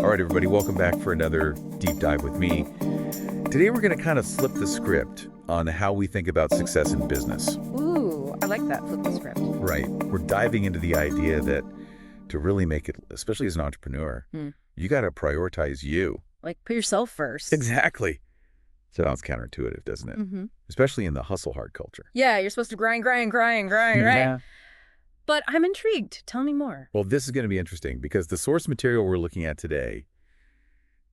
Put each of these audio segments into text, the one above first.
All right, everybody, welcome back for another deep dive with me. Today, we're going to kind of flip the script on how we think about success in business. Ooh, I like that, flip the script. Right. We're diving into the idea that to really make it, especially as an entrepreneur, you got to prioritize you. Like, put yourself first. Exactly. Sounds counterintuitive, doesn't it? Mm-hmm. Especially in the hustle hard culture. Yeah, you're supposed to grind, right? Yeah. But I'm intrigued. Tell me more. Well, this is going to be interesting because the source material we're looking at today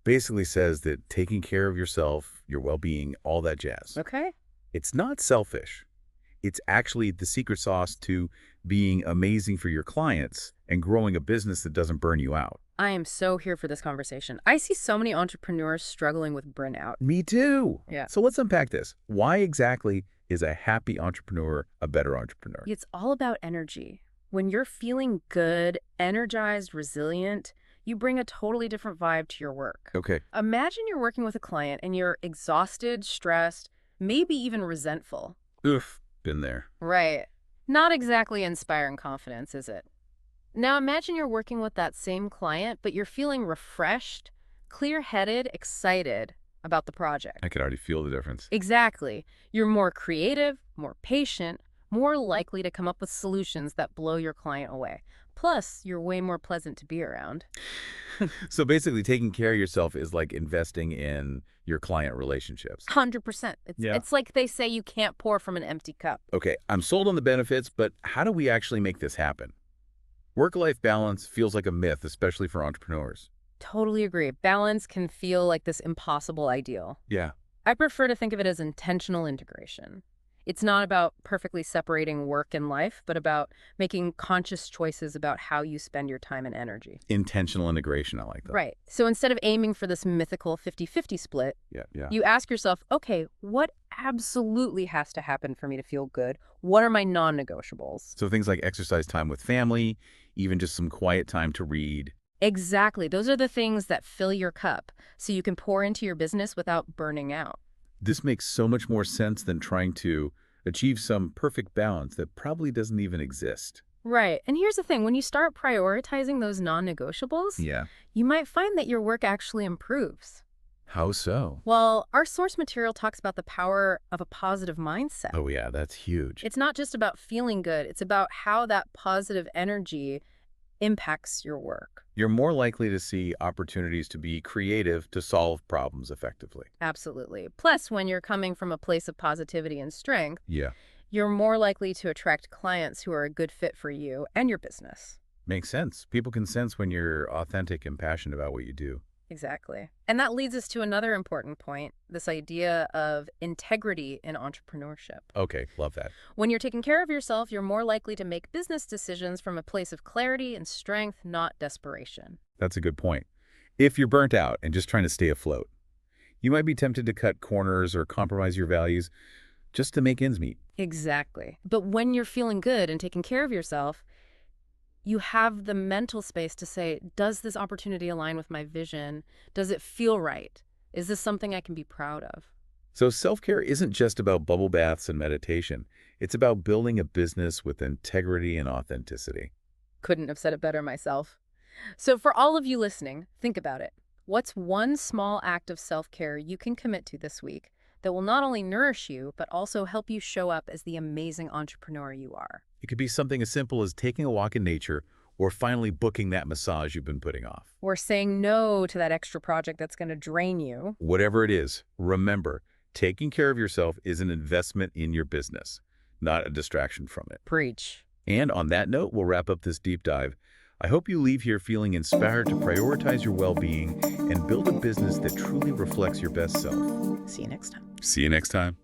basically says that taking care of yourself, your well-being, all that jazz. Okay. It's not selfish. It's actually the secret sauce to being amazing for your clients and growing a business that doesn't burn you out. I am so here for this conversation. I see so many entrepreneurs struggling with burnout. Me too. Yeah. So let's unpack this. Why exactly is a happy entrepreneur a better entrepreneur? It's all about energy. When you're feeling good, energized, resilient, you bring a totally different vibe to your work. Okay. Imagine you're working with a client and you're exhausted, stressed, maybe even resentful. Oof. Been there. Right. Not exactly inspiring confidence, is it? Now imagine you're working with that same client, but you're feeling refreshed, clear-headed, excited about the project. I could already feel the difference. Exactly. You're more creative, more patient, more likely to come up with solutions that blow your client away. Plus, you're way more pleasant to be around. So basically, taking care of yourself is like investing in your client relationships. 100%. It's like they say you can't pour from an empty cup. Okay, I'm sold on the benefits, but how do we actually make this happen? Work-life balance feels like a myth, especially for entrepreneurs. Totally agree. Balance can feel like this impossible ideal. Yeah. I prefer to think of it as intentional integration. It's not about perfectly separating work and life, but about making conscious choices about how you spend your time and energy. Intentional integration, I like that. Right. So instead of aiming for this mythical 50-50 split, you ask yourself, okay, what absolutely has to happen for me to feel good? What are my non-negotiables? So things like exercise time with family, even just some quiet time to read. Exactly. Those are the things that fill your cup so you can pour into your business without burning out. This makes so much more sense than trying to achieve some perfect balance that probably doesn't even exist. Right. And here's the thing. When you start prioritizing those non-negotiables, you might find that your work actually improves. How so? Well, our source material talks about the power of a positive mindset. Oh, yeah, that's huge. It's not just about feeling good. It's about how that positive energy impacts your work. You're more likely to see opportunities to be creative to solve problems effectively. Absolutely. Plus, when you're coming from a place of positivity and strength, Yeah. you're more likely to attract clients who are a good fit for you and your business. Makes sense. People can sense when you're authentic and passionate about what you do. Exactly. And that leads us to another important point, this idea of integrity in entrepreneurship. Okay, love that. When you're taking care of yourself, you're more likely to make business decisions from a place of clarity and strength, not desperation. That's a good point. If you're burnt out and just trying to stay afloat, you might be tempted to cut corners or compromise your values just to make ends meet. Exactly. But when you're feeling good and taking care of yourself, you have the mental space to say, does this opportunity align with my vision? Does it feel right? Is this something I can be proud of? So self-care isn't just about bubble baths and meditation. It's about building a business with integrity and authenticity. Couldn't have said it better myself. So for all of you listening, think about it. What's one small act of self-care you can commit to this week that will not only nourish you, but also help you show up as the amazing entrepreneur you are? It could be something as simple as taking a walk in nature or finally booking that massage you've been putting off. Or saying no to that extra project that's going to drain you. Whatever it is, remember, taking care of yourself is an investment in your business, not a distraction from it. Preach. And on that note, we'll wrap up this deep dive. I hope you leave here feeling inspired to prioritize your well-being and build a business that truly reflects your best self. See you next time. See you next time.